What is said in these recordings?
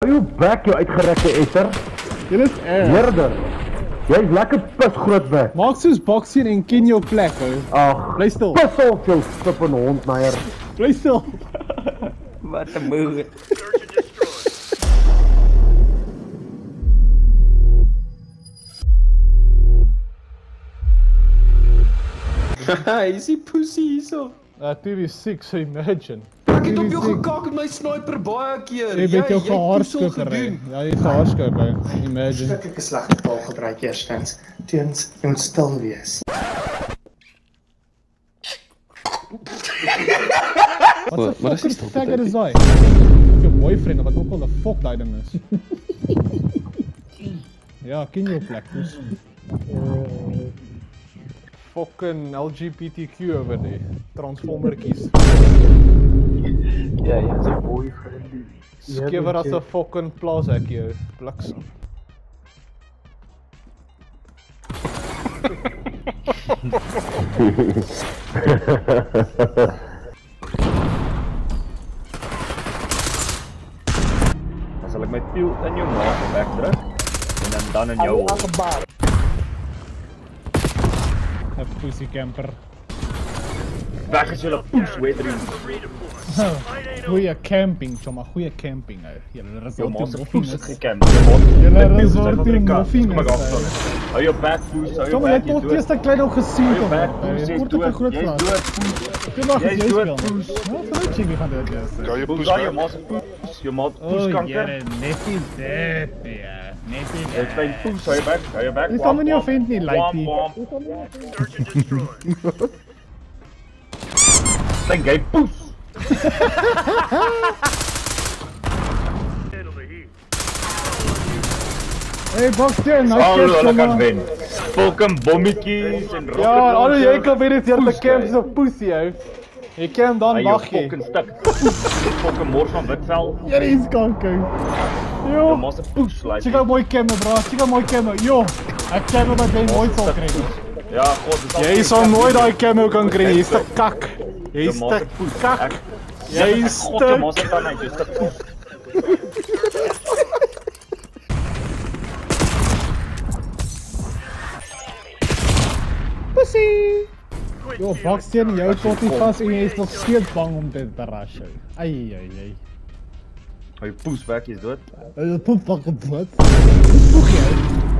Jou bek, jou uitgerekte etter. Dit is erg. Heerder. Jy is lekker pis groot bek. Maak soos boksien en ken jou plek, ou. Ag, Bly stil. Pis op jou stippen hondmeier. Bly stil. Wat 'n moer. Haha, is die pussy hierso? TV6, so imagine. Ek het op jou gekak met my sniper baie keer. Jy het jou gehaarskoop gery. Ja, jy het gehaarskoop, ou. Imagine. Ek 'n slegte taal gebruik eerstens. Teens, jy moet stil wees. Wat is die faggot is daai? Jou boyfriend, wat ook al die fuck daai ding is. Ja, ken jou plek, dus. Fucking LGBTQ over die transformertjies. Ja, jy is 'n boyfriend. Skewer as 'n fucking plaas ek jou bliksem. Dan sal ek my piel in jou maag wegdruk en dan in jou hol. 'n pussy camper. Weg is julle poes, Wedrie. Goeie camping, choma, goeie camping ou. Julle resort Jou maas in se poes het Moffinus. gecamp. Jou maas. Julle resort in Moffinus. Hou jou back poes, hou jou Choma, jy back. het toch eerst 'n klein nog gesien Hou jou kom. back poes, jy is Kort op 'n dood. groot Jy is glas. dood, poes. Jy mag Jy is jy dood, speel. poes. Nou, vanuit Jimmy gaan dit wees. Kan jy Hoe poes daai jou weg? maas se poes, jou maat Oh, poeskanker. jere, net nie dit, ja. Net nie Jy dit. klein poes, hou jou back, hou jou back. Jy sal my nie offend nie, like die. Dink jy poes? Hey, Boxer, nice Al catch, hulle kan choma. wen. Fucking bommetjies en rocket. Ja, al jy kan weer dit hier te Poes, camp jy. so pussy ou. Jy camp dan Hy jou wag jy. fucking stuk. Fucking mors van Witvel. Hier is kanker. Jou Jo. maas se poes like. Check out mooi camera, bro. Check out mooi camera. Jo. Ek camera wat jy nooit sal kry. Ja, god, dit Jy sal nooit daai camera kan kry. Jy's te kak. Jou Jy's maas te se poes. kak. Jy Jy's god, jou maas te se tande, jy's te poes. pussy. Jo, Boxer, jou tot nie vas en jy is nog steeds bang om dit te rush. Ai ai ai. Hy poes weg, jy's dood. Dit poep fucking wat. Spoeg jy.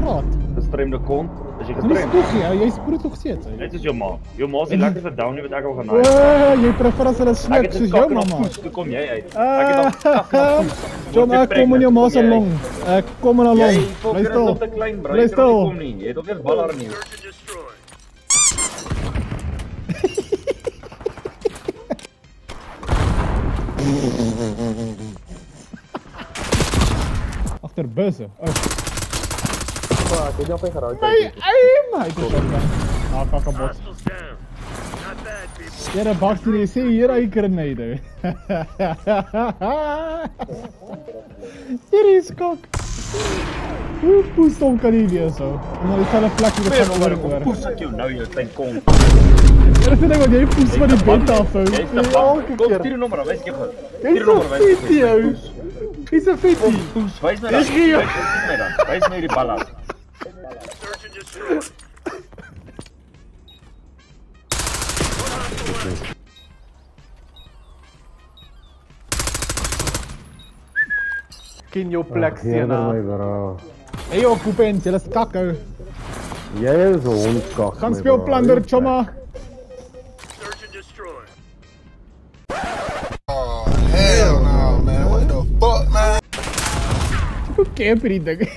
Raad. Gestremde kont. As jy Dis gestremd. spoeg jy. Jy sproet nog steeds. Dit is jou ma. Jou ma is die lekkerste downie wat ek al gaan O, haai. jy prefer as hulle Ek snik het soos gekak jou en op mamma. poes, toe kom jy uit. Ek het op kak en op poes. John, ek kom in jou ma se long. Ek kom in haar Jy long. fucker Bly is nog te stil. klein, bro. Bly Jy kan nie stil. kom nie. Jy het ook eers baller nie. Agter busse. Oh. Ek het jou op geraak. My aim. Hy het dit ook. Ah, kakabot. Jere Baxter, jy sê hier hy grenade. Hier is kak. Hoe poes hom kan nie wees so. En dan dieselfde plek hier Weer gaan oor oor. kom poes ek jou nou, jou klein kont. Dit is net wat jy poes van die bed af hou. Jy is te bang. Kom, stuur die nommer, wys jy gou. Jy's so fitty ou. Jy's 'n fitty. Poes, wys my dan. Dis gee jou. Wys my dan. Wys my die baller. Ken jou plek Heerder my Sena. bro. Hey jou poepens, jy's kak ou. Jy is 'n hondkak. Gaan my speel bro. plunder choma. Hell no, man. What the fuck, man? Hoe camp hierdie ding?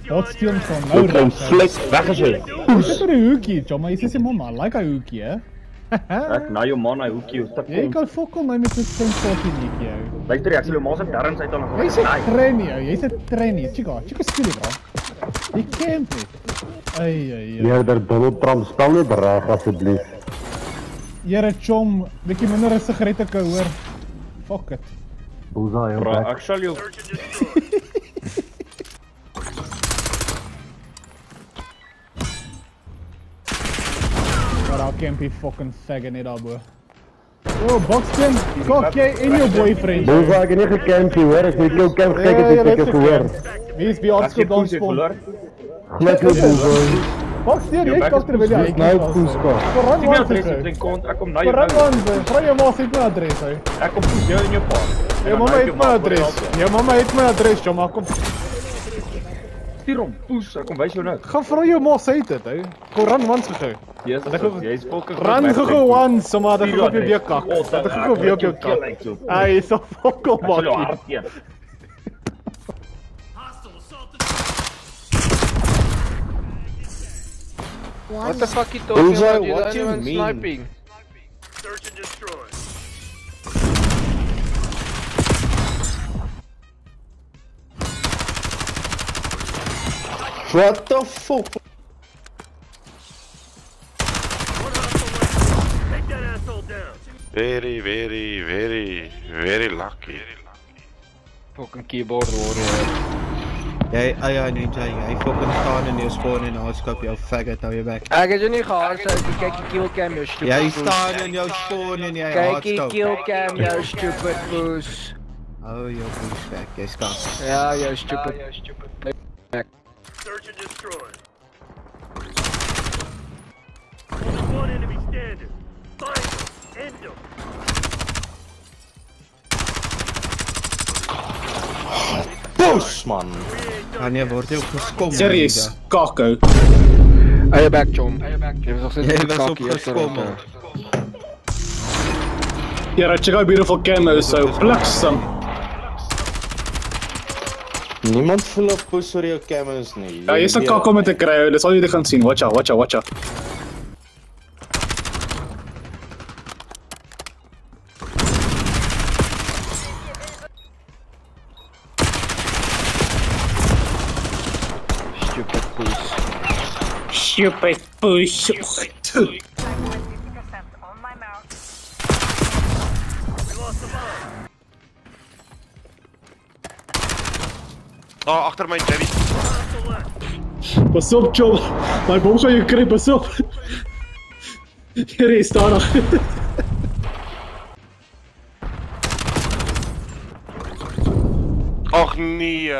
Wat speel ons van nou? Jou klein flik, weg is jy. Dis net 'n hoekie, choma. Jy sê mamma, like 'n hoekie, hè? Ek na jou man, hy hoekie, jou stuk Jy kont. kan fokol my met 'n skinstokkie netjie ou. Luister, ek sal jou ma se darms uit aan Jy's 'n trennie ou, jy's 'n trennie. Chica skielik bro. Jy camp net. Ai ai ai. Heerder Donald Trump spel net reg asseblief. Jere chom, bietjie minder 'n sigarette kou hoor. Fuck it. Boeza jou Bro, bek. ek sal jou Maar daar camp die fucking faggot net daarbo. Yo, Baksteen, kak jy en jou boyfriend. Bullseye, ek het nie gecamp nie, hoor. As jy jou camp gekyk het, het ek het gehoor. Wie is by As jy Artskop dan poes het spawn? verloor. Glad nie, Bullseye. Baksteen, jy back kak is terwyl jy Nou, Poeska. Verrang Die ons adres gekry. op die kont, ek kom na jou Verrang nou. ons, vra jou ma sê my adres, hè. Ek kom poes jou in jou pa. Jou mamma het my adres. Jou mamma het my adres, jou ma kom. Stuur hom, poes, ek kom wys jou nou. Gaan vra jou ma sê dit, hè. Go run once gehou. Yes, jy's fucking Run gou once, sommer dat ek op jou weer kak. Dat ek gou weer op jou kak. Hy is so fokol Ek sal jou makkie. hart teen. What the fuck you talking Bullseye, about? You're what the you only one mean? sniping. What the fuck? Very lucky. Fucking keyboard warrior. Jy, ninja, jy fucking staan in jou spawn en aanskap jou faggot, hou jy back. Ek het jou nie gehad, so kyk die killcam jou stupid Jy poes. staan in jou spawn en jy Kyk die aanskap. killcam jou stupid poes. Hou jou poes back, jy skap. Ja, jou stupid. Search and destroy. Only one enemy standing. Find him. End him. Push man! Wanneer word jy opgeskom? Serieus, kakko. Eie back, chom. Jy was nog steeds Jy in die was kakkie, opgeskommel. Yeah, check out beautiful camo, so bliksem. Niemand voel op push oor jou camos nie. Ja, jy's 'n kakko met 'n kry, dis al jy gaan sien. Watch out, watch out, watch out. Stupid poes. Stupid push. Oh, agter my Jerry. Pas op, chom. My bom gaan jou kry, pas op. Hier is staan nog. Ag nee.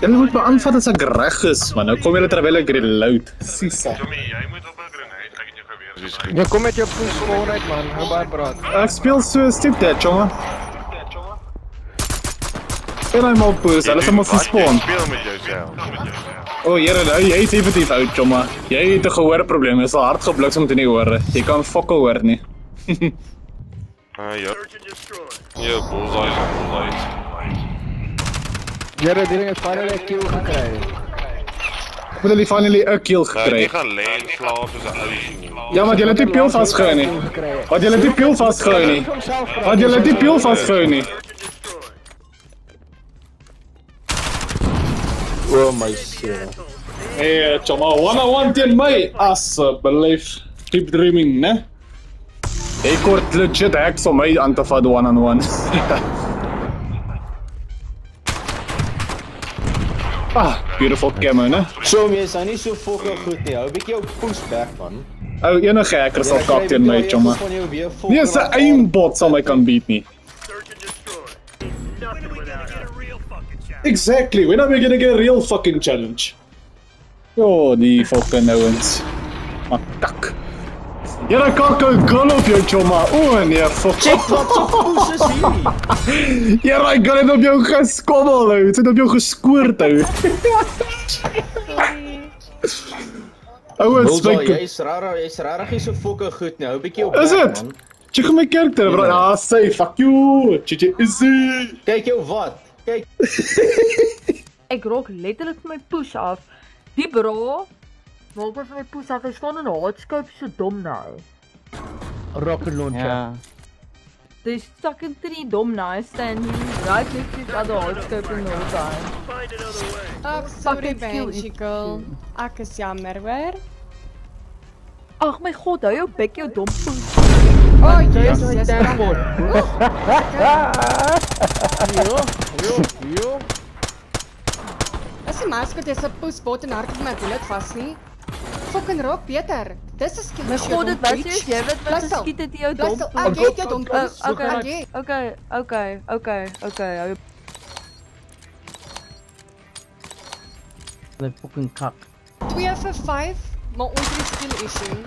Julle moet my aanvat as ek reg is, man. Nou kom julle terwyl ek reload. Sisa. Tommy, jy moet op 'n grenade. Ek het jou geweer. Jy kom met jou poes vooruit, man. Hou baie praat. Ek speel so stupid, chom. En hy mal poes, hulle is almal gespawn. Speel met jouself. O, jare, nou, jy is definitief oud, chomma. Jy het 'n gehoorprobleem, jy is al hard gebliksem in die ore. Jy kan fokkel hoor nie. Ja. Search and destroy. Ja, bullseye. Jere, die ding het finally 'n kill gekry. Ek moet hulle finally 'n kill Jy gekry. gaan lê en slaap soos 'n ou nie. Ja, maar jy het die pil vasgehou nie. Want jy het die pil vasgehou nie. Want jy het die pil vasgehou nie. Oh my shit. Hey, chomma, 1-on-1 teen my. Asseblief. Keep dreaming, né? Ek kort legit hacks vir my aan te vat 1-on-1. Beautiful camo, né? Chom, jy is nou nie so fucking goed nie. Hou 'n bietjie jou push back man. Ou, enige hacker sal kak teen my, chomma. Nie eens 'n aimbot sal my kan beat nie. Search and destroy. Nothing without it. A real fucking challenge. Exactly, when are we gonna get a real fucking challenge? Oh, die fucking ouens. Kak. Jylle kak een gun op jou, chomma. O nee, fuck. Check wat so push is hier. Jylle, ek gun het op jou geskommel, hou. Het het op jou geskoord, hou. Ouens, Bullseye, jy's rarig nie so fucking goed nie. Hou 'n bietjie op Is back, het? man. Check my character, bro. Ah, say, fuck you. Chichi, is it? Kyk jou wat. Kyk. Ek rok letterlik van my push af. Die bro maak my van my push af. Hy staan in 'n hardscope so dom nou. Rocket launcher. Ja. Dis fucking drie dom nou standing right next to the other hardscope in the whole time. Find another way. Ag, sorry Fucking skill Banshee girl. Ek is jammer, hoor. Ag my god, hou jou bek jou dom push. Oh, Jesus, jy's damn god. Jo. Is die mascot is 'n poesbot en hardloop my bullet vas nie. Fucking raak beter. Dis 'n skill. My god, dit was jy weet wat geskiet het jou dom. Ek het jou dom. Okay. Like fucking kak. 2 vir 5, maar ons het 'n skill issue.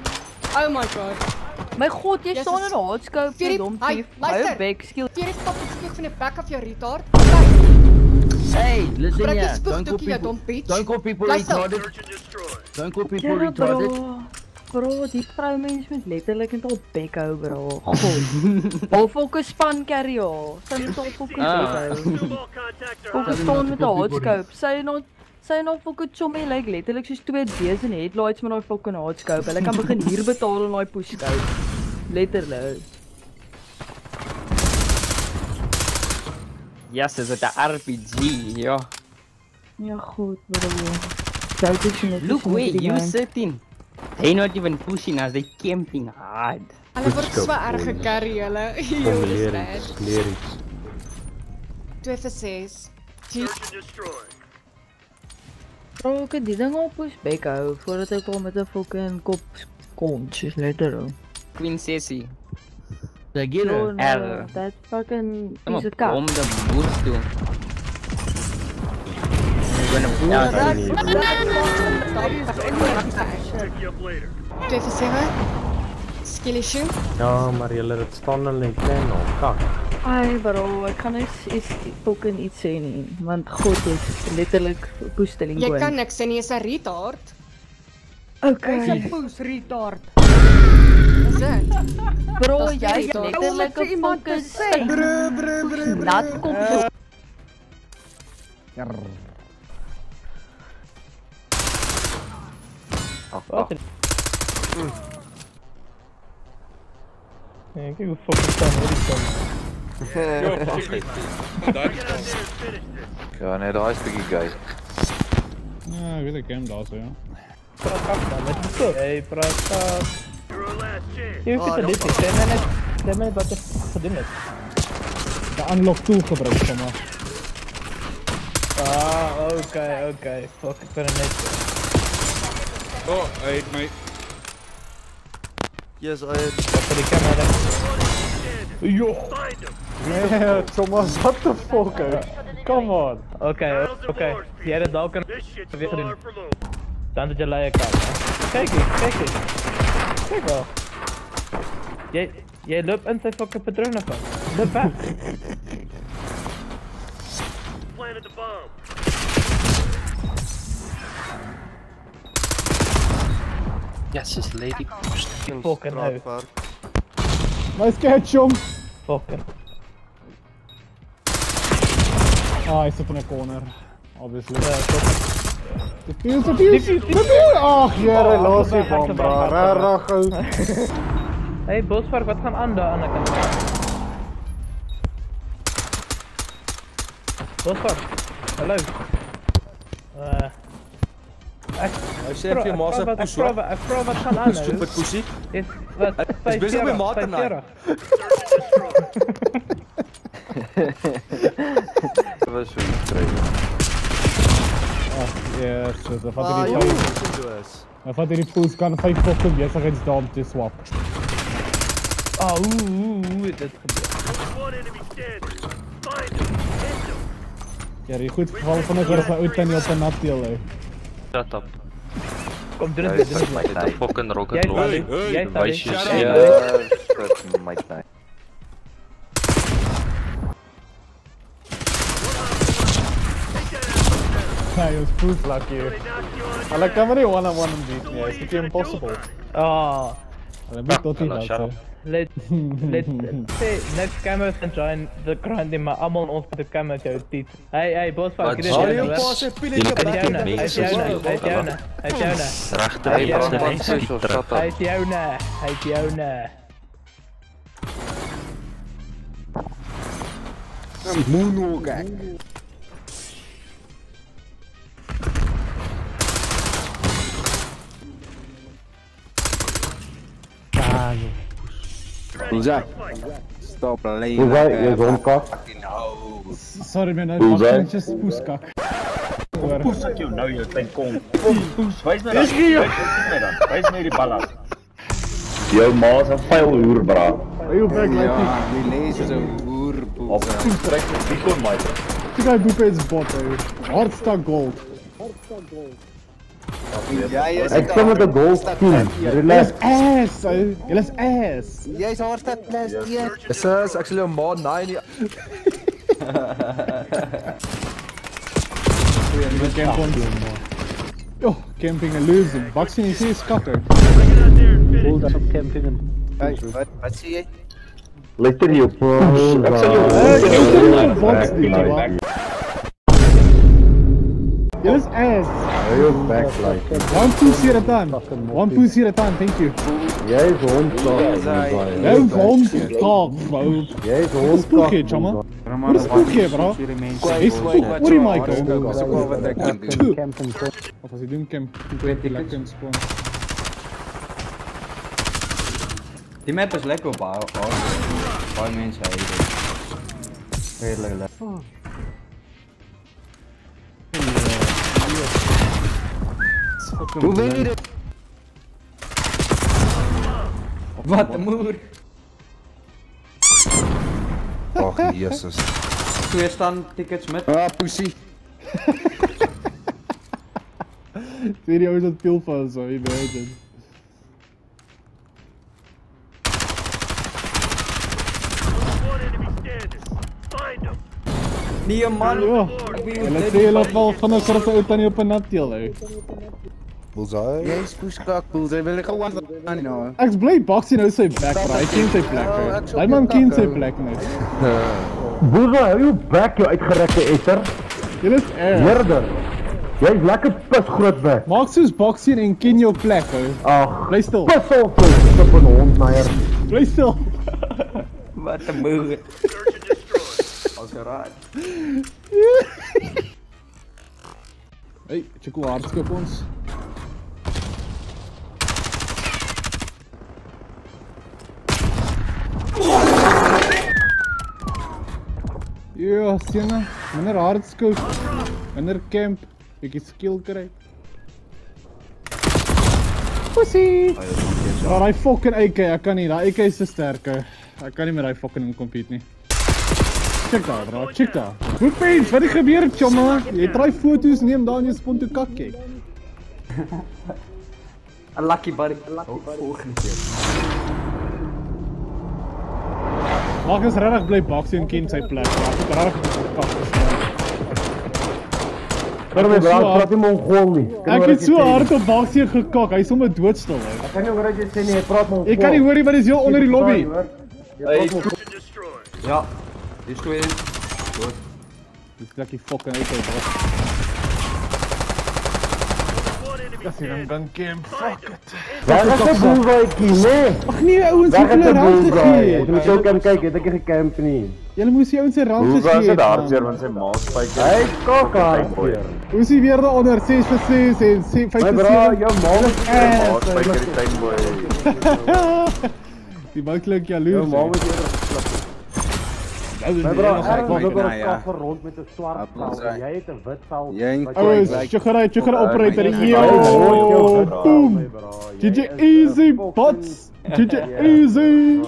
Oh my god. My god, jy staan in 'n hardscope, jy dom thief. Hou bek, skill. Jy het fucking spoeg van die back of jou retard. Hey, listen Gebruik here. die spoegdoekie, jy dom bitch. Don't call people Luister. retarded. Don't call people retarded. Bro, die vroumens moet letterlik net al bek hou, bro. God. Al fokus span carry al. Sy moet al fokus bek hou. Fokus staan met 'n hardscope. Sy nou fucking chommy like letterlik soos 2 D's en headlights met daai fucking hardscope. Hulle kan begin hier betaal in daai pushscope. Letterlik. Yes, is dit 'n RPG, ja. Ja, goed, bro. Look where you sitting. They not even pushing us, they camping hard. Hulle word so erg gecarry hulle. Leer iets. 2 vir 6. Bro, ek het die ding op push bek hou voordat ek al met 'n fucking kop kom, soos letterlik. Queen Sessie. Bro, no, that fucking piece of cat. Om de boost toe. Twee vir 7. Skill issue. Ja, maar julle het staan hulle net klein op kak. Ai bro, ek kan iets fucking iets sê nie, want god is letterlik poestelling Jy kan niks sê nie, jy's 'n retard. Okay. Jy's 'n poes retard. Bro, jy is letterlik 'n fucking sê. Laat kom so. Nee, kyk hoe fucking staan hierdie staan. Ja, nee, daar is bietjie gay. Ja, ek weet ek ken daar so, ja. Praat af dan, met die kop. Hey, praat af. Jy hoef dit niet, sê my net wat ek gedoen het. De unlock tool gebruik, zeg maar. Ah, okay, fuck, ek ben er net. Oh, hy het my... Yes, I had... Wat vir die camera? Joh! Nee, Thomas, what the fuck, out? Come on! Okay, jy het het dalk kan weer gedoen. Dan het jy leie kan. Kijk eens. Kijk wel. Jy loop in sy fucking patrone van. Loop weg. Planted the bomb. Yes, is lady boost. Fucking nou. Nice catch, jong! Fucking. Ah, hij zit in een corner. Obviously. Defuse! Ach, jere, los die bom, bro. Raar goed. Hey, Bospark, wat gaan aan daar aan de kant? Bospark, hallo. Hy sê vir jou ma se poes hoor. Ek vra wat gaan aan nou? Stupid poesie. Wat? Is besig met maat en hy. Dat was so kry. Ach, yes, dan vat hierdie poes kan 5 fucking besigheidsdaam te swap. Ah, hoe dit gebeur. Ja, die goed geval van ek word my oud tannie op 'n nat deel hou. Shut up. Kom doen dit. Dit fucking rocket launch. Jy Wys jy sê shit my tannie. Nee, it was proof lucky. Hulle kan maar nie one-on-one hom beat nie, it's impossible. Ah. Hulle moet tot nie dat. Let say next cameras can join the grind in my almal ons met die camera jou dit. Hey, Bospark, dit is jou. Jy pas 'n pilletje Hy back. joune. Regte mense so shut up. Hy joune. Moonwalk. Hoezak. Stop playing. Hoezak, jy is omkak. Sorry man, ek was just poeskak. Poes ek jou nou, jou klein kom. Poes, wys my dan. Wys my dan. Wys my die ballas. Jou ma is 'n vuil hoer, bra. Hey, you back like die lees is 'n hoerpoes. Of poes trek die kon my. Die guy boep is bot, Hardstar gold. Ek stem met 'n gold team. Relax. Ass, julle is ass. Jy's Hardstad plus 1. Sis, ek sal jou ma naai nie. Yo, camping and losing. Boxing is hier skatter. Hold up camping en... Hey, wat sê jy? Luister jou po. Ek sal jou box die man. Julle is ass. Jou backlight. One push here at a time. One push here at a time, thank you. Jy is hondskaap. Jy is hondskaap, bro. Jy is hondskaap. Spook hier, chama. Wat is spook hier, bro? Hy spook, what die Michael? Of as hy doen camp, lekker in spawn. Die map is lekker op baie mense hy dit. Redelijk lekker. Hoe wen jy dit? Wat een moer! Ach, Jesus. Twee stand tickets met. Pussy. Twee die ouwe dat veel van zo, imagine. Nee man! Julle sê julle val vinniger as 'n ou tannie op 'n natteel, hou. Bullseye. Jy is poeskak, bullseye, wil ek gewoon aan nou. Ek's bly Boxy nou sy back, bro. Hy ken sy plek, hou. Hy man ken sy plek net. Boezo, hou jou back, jou uitgerekte etter. Julle is Herder. Jy's lekker pis groot back. Maak soos Boxy en ken jou plek, hou. Ag, bly stil. Pis op jou 'n hondmeier. Bly stil. Wat 'n moer. Als geraad. Hey, check hoe hard skop ons. Ja, Sienna, wanneer hardscope, wanneer camp, bietjie skill kry. Pussy! Maar hy fucking AK, ek kan nie, daai AK is te sterk. Ek kan nie met daai fucking compete nie. Check daar, bro, check daar. Hoe pens, wat het gebeur, chomma? Jy try foto's neem daar in jou spon toe kak kyk. 'n lucky buddy, volgende keer. Mag is regtig bly Boxy en ken sy plek. Ek regtig kak. Maar my bro, praat nie Mongool nie. Ek het so hard op Boxy gekak, hy is sommer doodstil, hè. Ek kan nie hoor wat jy sê nie, hy praat Mongool. Ek kan nie hoor nie, want hy is heel onder die lobby. Ja, dis twee. Goed. Dis lekker fucking uit, bro. Dis hier dan camp, fuck it. Waar is die boelwaaikie, nee? Ag nee, ouens, hoe hulle rand gegee. Ek moet jou kan kyk, het ek nie gecamp nie. Julle moes die ouens se rand gegee. Hoe was dit hartseer want sy maas spyker? Hy kak hartseer. Hoe is hy weer daaronder 6 vir 6 en 5 vir 7? My bro, jou maas spyker die tuinboy. Die man klink jaloers. Jou ma moet eerder geklap. My bro, ek was ook op 'n kaffer rond met 'n swart vel. Jy het 'n wit vel. Ouens, chuggery operator. Yo, boom. GG easy bots. GG easy.